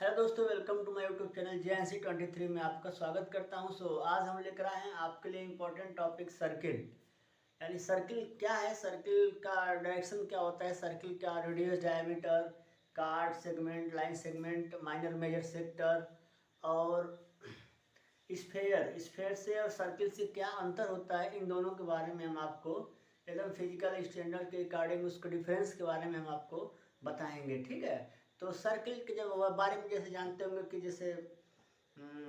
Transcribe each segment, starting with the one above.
Hello दोस्तों, welcome to my YouTube channel JNC23 में आपका स्वागत करता हूं। आज हम लेकर आए हैं आपके लिए इम्पोर्टेंट टॉपिक सर्किल। यानी सर्किल क्या है, सर्किल का डायरेक्शन क्या होता है, सर्किल का radius, diameter, chord segment, line segment, minor major sector और स्फेयर से और सर्किल से क्या अंतर होता है, इन दोनों के बारे में हम आपको एकदम फिजिकल स्टैंडर्ड के अकॉर्डिंग उसके डिफरेंस के बारे में हम आपको बताएंगे। ठीक है, तो सर्किल के जब बारे में जैसे जानते होंगे कि जैसे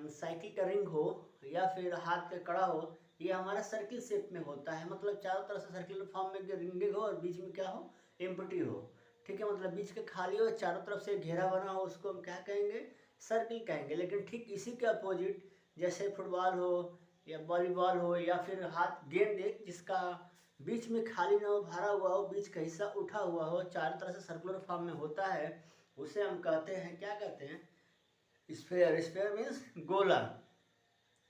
साइकिल का रिंग हो या फिर हाथ का कड़ा हो, ये हमारा सर्किल शेप में होता है। मतलब चारों तरफ से सर्किल फॉर्म में रिंगिंग हो और बीच में क्या हो, एम्प्टी हो। ठीक है, मतलब बीच के खाली हो, चारों तरफ से घेरा बना हो, उसको हम क्या कहेंगे, सर्किल कहेंगे। लेकिन ठीक इसी के अपोजिट जैसे फुटबॉल हो या वॉलीबॉल हो या फिर हाथ गेंद एक जिसका बीच में खाली ना हो, भरा हुआ हो, बीच का हिस्सा उठा हुआ हो, चारों तरफ से सर्कुलर फॉर्म में होता है, उसे हम कहते हैं, क्या कहते हैं, स्फेयर। स्फेयर मीन्स गोला।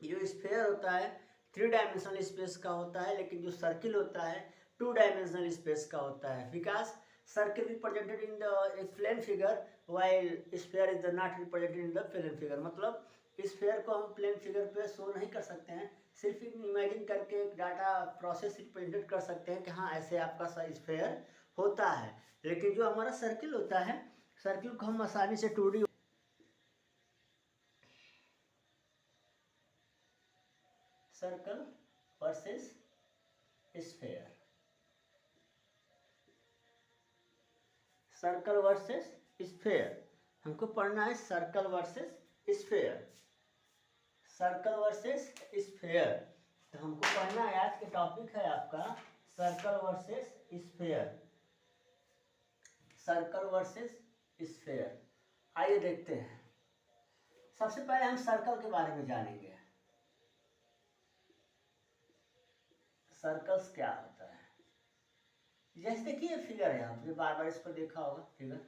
जो स्फेयर होता है 3 डायमेंशनल स्पेस का होता है, लेकिन जो सर्किल होता है 2 डायमेंशनल स्पेस का होता है। Because circle represented in the plane figure while sphere is not represented in the plane figure. मतलब स्फेयर को हम प्लेन फिगर पे शो नहीं कर सकते हैं, सिर्फ इमेजिन करके एक डाटा प्रोसेस रिप्रेजेंट कर सकते हैं कि हाँ ऐसे आपका स्फेयर होता है। लेकिन जो हमारा सर्किल होता है, सर्किल को हम आसानी से 2D circle versus sphere, circle versus sphere हमको पढ़ना है। Circle versus sphere, circle versus sphere. तो हमको पढ़ना है, आज के टॉपिक है आपका circle versus sphere, circle versus sphere. आइए देखते हैं। सबसे पहले हम सर्कल के बारे में जानेंगे। सर्कल्स क्या होता है, जैसे देखिए फिगर है, आपने बार बार इसको देखा होगा फिगर।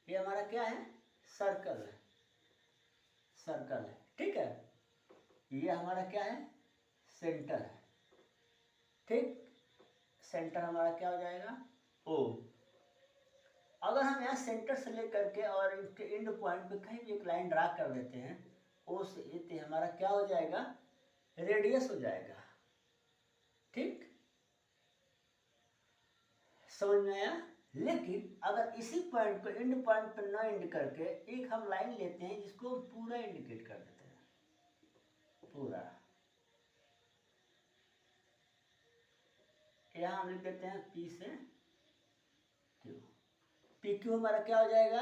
ये हमारा क्या है, सर्कल है, सर्कल है। ठीक है, ये हमारा क्या है, सेंटर है। ठीक, सेंटर हमारा क्या हो जाएगा, ओ। अगर हम यहाँ सेंटर से लेकर के और इसके एंड पॉइंट पे कहीं भी एक लाइन ड्रा कर देते हैं, ओ से ए, तो हमारा क्या हो जाएगा, रेडियस हो जाएगा। ठीक, समझ में आया। लेकिन अगर इसी पॉइंट को एंड पॉइंट पर न एंड करके एक हम लाइन लेते हैं जिसको हम पूरा इंडिकेट कर देते हैं, पूरा, यहाँ हम लिख देते हैं पी से क्यू। पी क्यू हमारा क्या हो जाएगा,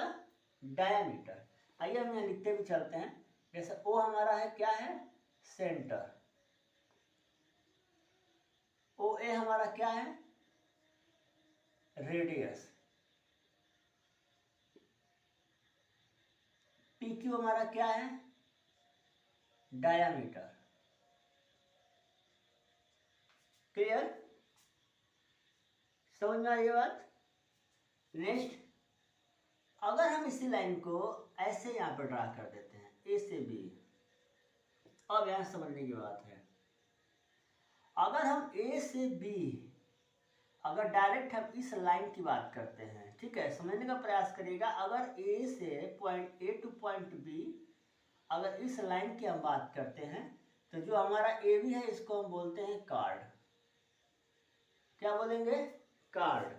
डायामीटर। आइए हम यहाँ लिखते भी चलते हैं। जैसे ओ हमारा है क्या है, सेंटर। ओ ए हमारा क्या है, रेडियस। पी क्यू हमारा क्या है, डायामीटर। क्लियर, समझ में आई ये बात। नेक्स्ट, अगर हम इसी लाइन को ऐसे यहाँ पर ड्रा कर देते हैं, ए से बी। अब यहाँ समझने की बात है, अगर हम ए से बी, अगर डायरेक्ट हम इस लाइन की बात करते हैं, ठीक है, समझने का प्रयास करिएगा। अगर ए से point A to point B, अगर इस लाइन की हम बात करते हैं, तो जो हमारा ए बी है इसको हम बोलते हैं कार्ड। क्या बोलेंगे, कार्ड।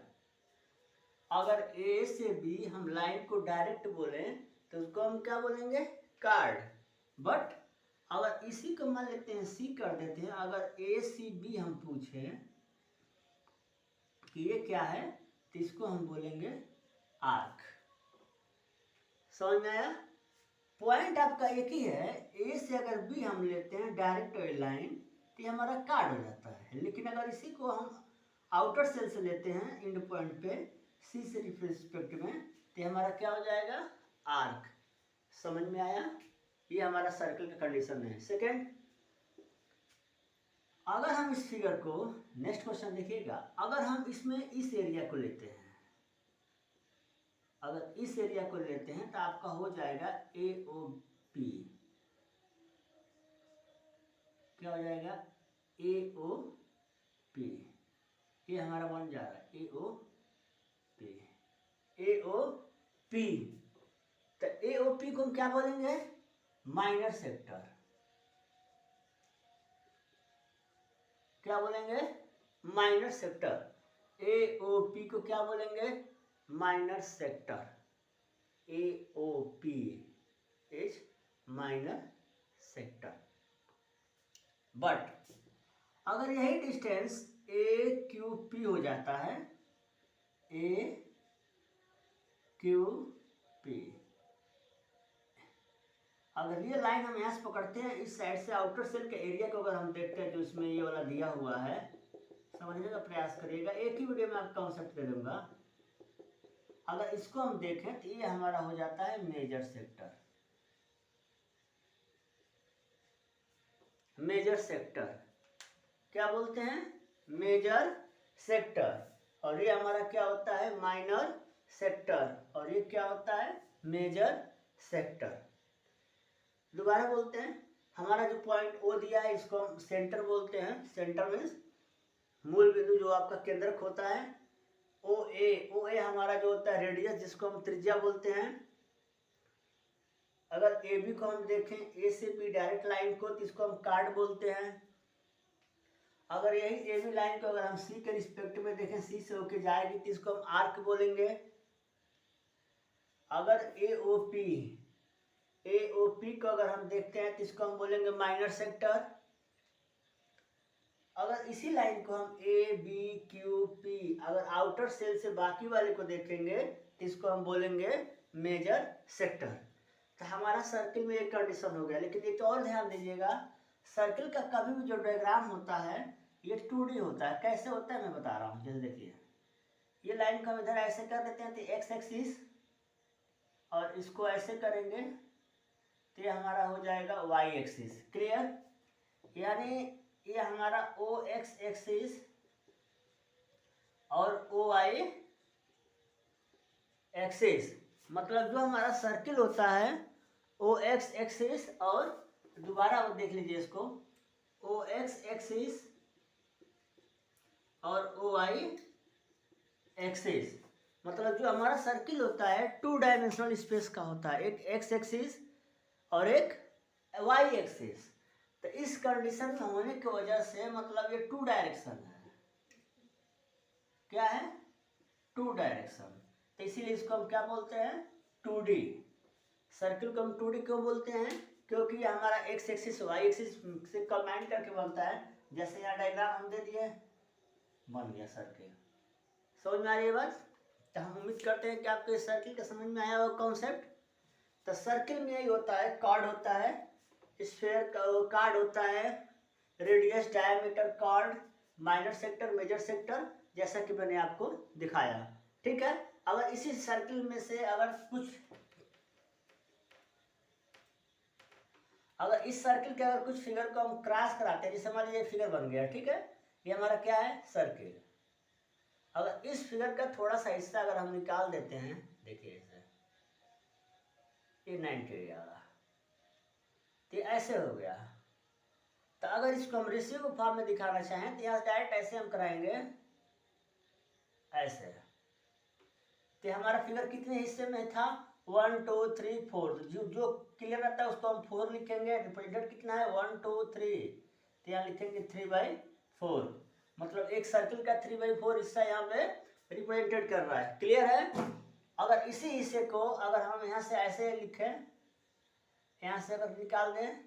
अगर ए से बी हम लाइन को डायरेक्ट बोलें तो उसको हम क्या बोलेंगे, कार्ड। बट अगर इसी को मान लेते हैं सी कर देते हैं, अगर ए सी बी हम पूछें कि ये क्या है, तो इसको हम बोलेंगे आर्क। समझ में आया। पॉइंट आपका एक ही है, ए से अगर बी हम लेते हैं डायरेक्ट लाइन तो ये हमारा कार्ड हो जाता है। लेकिन अगर इसी को हम आउटर सेल से लेते हैं एंड पॉइंट पे सी से रिस्पेक्ट में, तो हमारा क्या हो जाएगा, आर्क। समझ में आया। ये हमारा सर्कल का कंडीशन है। सेकेंड, अगर हम इस फिगर को, नेक्स्ट क्वेश्चन देखिएगा, अगर हम इसमें इस एरिया को लेते हैं, अगर इस एरिया को लेते हैं तो आपका हो जाएगा ए ओ पी। क्या हो जाएगा, ए ओ पी। ये हमारा बन जा रहा है ए ओ पी, ए ओ पी, तो AOP को हम क्या बोलेंगे? Minor sector. क्या बोलेंगे? Minor sector. AOP को क्या बोलेंगे? Minor sector. AOP is minor sector. But अगर यही डिस्टेंस AQP हो जाता है, AQP, अगर ये लाइन हम यहाँ से पकड़ते हैं, इस साइड से आउटर सेल के एरिया को अगर हम देखते हैं, जो इसमें ये वाला दिया हुआ है, समझने का प्रयास करिएगा। एक ही वीडियो में आपको कॉन्सेप्ट दे दूंगा। अगर इसको हम देखें तो ये हमारा हो जाता है मेजर सेक्टर। मेजर सेक्टर क्या बोलते हैं? Major sector. और ये हमारा क्या होता है? Minor sector. और ये क्या होता है? Major sector. दोबारा बोलते हैं, हमारा जो पॉइंट O दिया है इसको हम सेंटर बोलते हैं। सेंटर मीन्स मूल बिंदु, जो आपका केंद्रक होता है। OA हमारा जो होता है रेडियस, जिसको हम त्रिज्या बोलते हैं। अगर AB को हम देखें, A से B डायरेक्ट लाइन को, तो इसको हम कार्ड बोलते हैं। अगर यही AB लाइन को अगर हम C के रिस्पेक्ट में देखें, C से होके जाएगी, तो इसको हम आर्क बोलेंगे। अगर AOP को अगर हम देखते हैं, तो इसको हम बोलेंगे माइनर सेक्टर। अगर इसी लाइन को हम ABQP अगर आउटर सेल से बाकी वाले को देखेंगे, तो इसको हम बोलेंगे मेजर सेक्टर। तो हमारा सर्किल में एक कंडीशन हो गया। लेकिन एक और ध्यान दीजिएगा, सर्किल का कभी भी जो डायग्राम होता है ये 2D होता है। कैसे होता है मैं बता रहा हूँ। जैसे देखिए, ये लाइन को हम इधर ऐसे कर देते हैं, तो एक्स एक्सिस, और इसको ऐसे करेंगे तो ये हमारा हो जाएगा वाई एक्सिस। क्लियर? यानी ये हमारा OX एक्सिस और OY एक्सिस, मतलब जो हमारा सर्किल होता है OX एक्सिस, और दोबारा वो देख लीजिए इसको, OX एक्सिस और OY एक्सिस, मतलब जो हमारा सर्किल होता है 2 डायमेंशनल स्पेस का होता है। एक X एक्सिस और एक Y एक्सिस। तो इस कंडीशन में होने की वजह से मतलब ये 2 डायरेक्शन है। क्या है? 2 डायरेक्शन। तो इसीलिए इसको हम क्या बोलते हैं? 2D। सर्किल को हम 2D क्यों बोलते हैं? क्योंकि ये हमारा X एक्सिस Y एक्सिस से कंबाइन करके बनता है। जैसे यहाँ डायग्राम हम दे दिए, बन गया सर्किल। समझ में आ रही है बात? तो हम उम्मीद करते हैं कि आपको इस सर्किल का समझ में आया होगा कॉन्सेप्ट। तो सर्किल में यही होता है, कार्ड होता है, स्फीयर कार्ड होता है, radius, diameter, chord, minor sector, major sector, जैसा कि मैंने आपको दिखाया। ठीक है? अगर इसी सर्किल में से अगर इस सर्किल के अगर कुछ फिगर को हम क्रॉस कराते हैं, जैसे मान लीजिए फिगर बन गया, ठीक है, ये हमारा क्या है? सर्किल। अगर इस फिगर का थोड़ा सा हिस्सा अगर हम निकाल देते हैं, देखिए ये 90 डिग्री आ रहा, तो ऐसे हो गया। तो अगर इसको हम रेशियो के फॉर्म में दिखाना चाहें, तो यहाँ डायरेक्ट ऐसे हम कराएंगे, ऐसे। तो हमारा फिगर कितने हिस्से में था? 1 2 3 4। जो क्लियर रहता है उसको हम 4 लिखेंगे। रिप्रेजेंटेड कितना है? 1 2 3। तो यहाँ लिखेंगे 3/4। मतलब एक सर्किल का 3/4 हिस्सा यहाँ पे रिप्रेजेंटेड कर रहा है। क्लियर है? अगर इसी हिस्से को अगर हम यहाँ से ऐसे लिखें, यहाँ से अगर निकाल दें,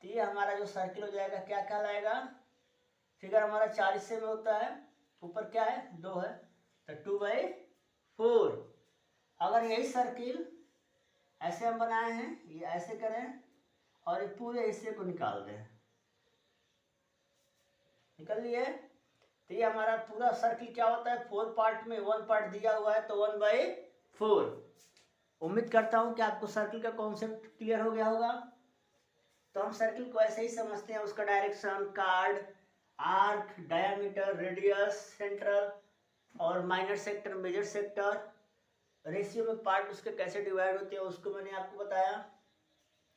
तो ये हमारा जो सर्किल हो जाएगा क्या कहलाएगा? फिगर हमारा 4 हिस्से में होता है, ऊपर क्या है? 2 है, तो 2/4। अगर यही सर्किल ऐसे हम बनाए हैं, ये ऐसे करें और ये पूरे हिस्से को निकाल दें, निकल लिए, तो ये हमारा पूरा सर्किल क्या होता है? 4 पार्ट में 1 पार्ट दिया हुआ है, तो 1/4। उम्मीद करता हूं कि आपको सर्किल का कॉन्सेप्ट क्लियर हो गया होगा। तो हम सर्किल को ऐसे ही समझते हैं, उसका direction, chord, arc, diameter, radius, central और minor sector, major sector, ratio में पार्ट उसके कैसे डिवाइड होते हैं उसको मैंने आपको बताया।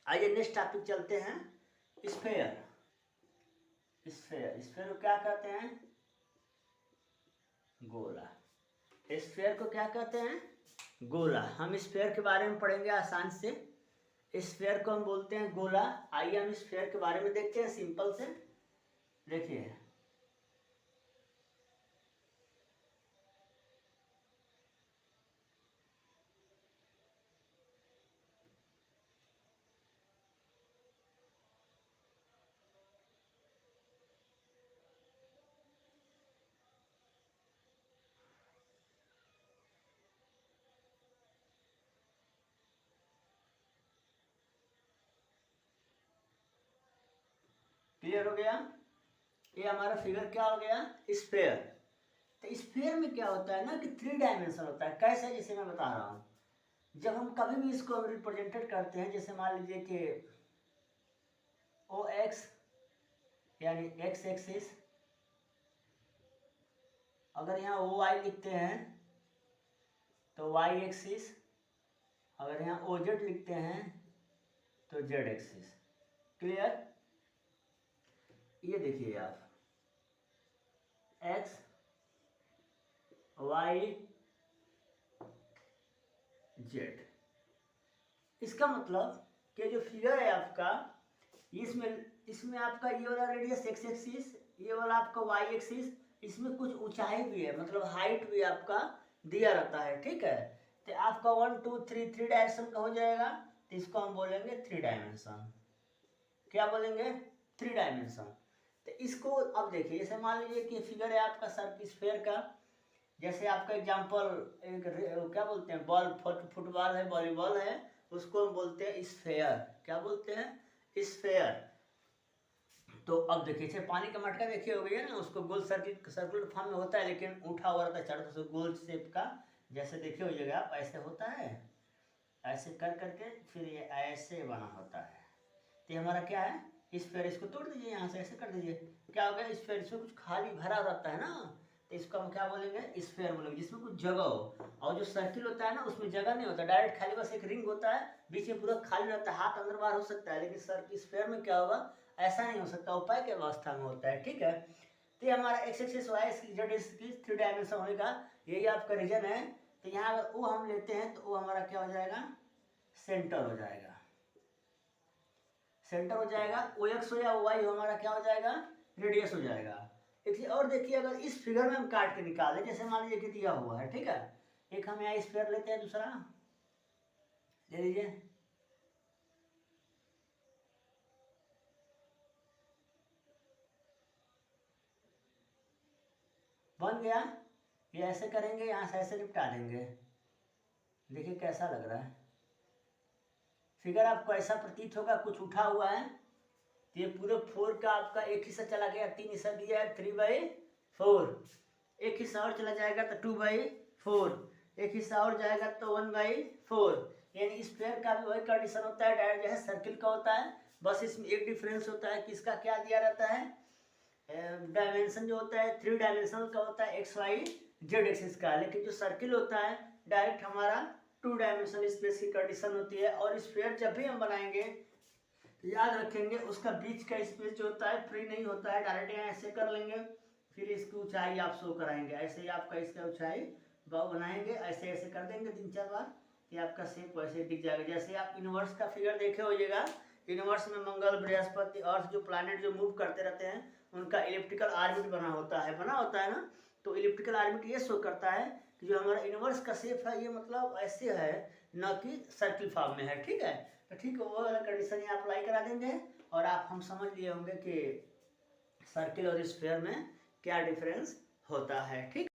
आइए नेक्स्ट टॉपिक चलते हैं, स्फीयर। स्फीयर को क्या कहते हैं? गोला। स्फीयर को क्या कहते हैं? गोला। हम स्फीयर के बारे में पढ़ेंगे आसान से। स्फीयर को हम बोलते हैं गोला। आइए हम स्फीयर के बारे में देखते हैं सिंपल से। देखिए क्लियर हो गया। ये हमारा फिगर क्या हो गया, स्फीयर। तो स्फीयर में क्या होता है ना कि 3 डायमेंशन होता है। कैसे, जैसे मैं बता रहा हूँ, जब हम कभी भी इसको रिप्रेजेंटेड करते हैं, जैसे मान लीजिए कि ओ एक्स यानी एक्स एक्सिस, अगर यहाँ ओ वाई लिखते हैं तो वाई एक्सिस, अगर यहाँ ओ जेड लिखते हैं तो जेड एक्सिस। क्लियर। ये देखिए आप, एक्स वाई जेड। इसका मतलब कि जो फिगर है आपका, इसमें आपका ये वाला रेडियस एक्स एक्सिस, ये वाला आपका वाई एक्सिस, इसमें कुछ ऊंचाई भी है, मतलब हाइट भी आपका दिया रहता है। ठीक है, तो आपका 1 2 3 3 डायमेंशन का हो जाएगा, तो इसको हम बोलेंगे 3 डायमेंशन। क्या बोलेंगे, 3 डायमेंशन। तो इसको अब देखिए, जैसे मान लीजिए कि फिगर है आपका स्फीयर का, जैसे आपका एग्जांपल क्या बोलते हैं, बॉल, फुटबॉल है, वॉलीबॉल है, उसको हम बोलते हैं स्फीयर। क्या बोलते हैं, स्फीयर। तो अब देखिए, जैसे पानी का मटका देखिए हो गया ना, उसको गोल सर्कुलर फॉर्म में होता है, लेकिन उठा हुआ रहता है चारों तरफ गोल शेप का, जैसे देखे होइएगा आप, ऐसे होता है, ऐसे कर करके फिर ये ऐसे बना होता है। तो हमारा क्या है, स्फीयर। इसको तोड़ दीजिए, यहाँ से ऐसे कर दीजिए, क्या हो गया स्फीयर। इसमें कुछ खाली भरा रहता है ना, तो इसको हम क्या बोलेंगे, स्फीयर बोलेंगे, जिसमें कुछ जगह हो। और जो सर्किल होता है ना, उसमें जगह नहीं होता, डायरेक्ट खाली बस एक रिंग होता है, बीच में पूरा खाली रहता है, हाथ अंदर बाहर हो सकता है, लेकिन स्फीयर में क्या होगा, ऐसा नहीं हो सकता, उपाय के अवस्था में होता है। ठीक है, तो ये हमारा x axis y axis z axis 3 dimension होने का यही आपका रीजन है। तो यहाँ अगर ओ हम लेते हैं तो वो हमारा क्या हो जाएगा, सेंटर हो जाएगा, सेंटर हो जाएगा। ओ एक्स हो या ओ वाई हो, हमारा क्या हो जाएगा, रेडियस हो जाएगा। एक और देखिए, अगर इस फिगर में हम काट के निकालें, जैसे मान लीजिए कि दिया हुआ है, ठीक है, एक हम यहाँ स्फीयर लेते हैं, दूसरा ले लीजिए, बन गया। ये ऐसे करेंगे, यहाँ से ऐसे निपटा देंगे। देखिए कैसा लग रहा है फिगर, आपको ऐसा प्रतीत होगा कुछ उठा हुआ है। तो ये पूरे 4 का आपका एक हिस्सा चला गया, 3 हिस्सा दिया है, 3/4। एक हिस्सा और चला जाएगा तो 2/4, एक हिस्सा और जाएगा तो 1/4। यानी स्फीयर का भी वही कंडीशन होता है, डायरेक्ट जैसे सर्किल का होता है, बस इसमें एक डिफरेंस होता है कि इसका क्या दिया रहता है, डायमेंशन जो होता है 3 डायमेंशनल का होता है, एक्स वाई जेड एक्सिस का। लेकिन जो सर्किल होता है डायरेक्ट हमारा 2 डायमेंशनल स्पेस की कंडीशन होती है। और स्फीयर जब भी हम बनाएंगे, याद रखेंगे उसका बीच का स्पेस जो होता है फ्री नहीं होता है, डायरेक्ट यहाँ ऐसे कर लेंगे, फिर इसकी ऊंचाई आप शो कराएंगे, ऐसे ही आपका इसका ऊंचाई बनाएंगे, ऐसे ऐसे कर देंगे 3 4 बार, कि आपका शेप वैसे दिख जाएगा। जैसे आप यूनिवर्स का फिगर देखे होइएगा, यूनिवर्स में मंगल, बृहस्पति, अर्थ, जो प्लैनेट जो मूव करते रहते हैं, उनका इलिप्टिकल ऑर्बिट बना होता है ना। तो इलिप्टिकल ऑर्बिट ये शो करता है कि जो हमारा यूनिवर्स का शेप है, ये मतलब ऐसे है, न कि सर्किल फॉर्म में है। ठीक है, तो ठीक है, वो वाला कंडीशन यहाँ अप्लाई करा देंगे, और आप हम समझ लिए होंगे कि सर्किल और स्फीयर में क्या डिफरेंस होता है। ठीक।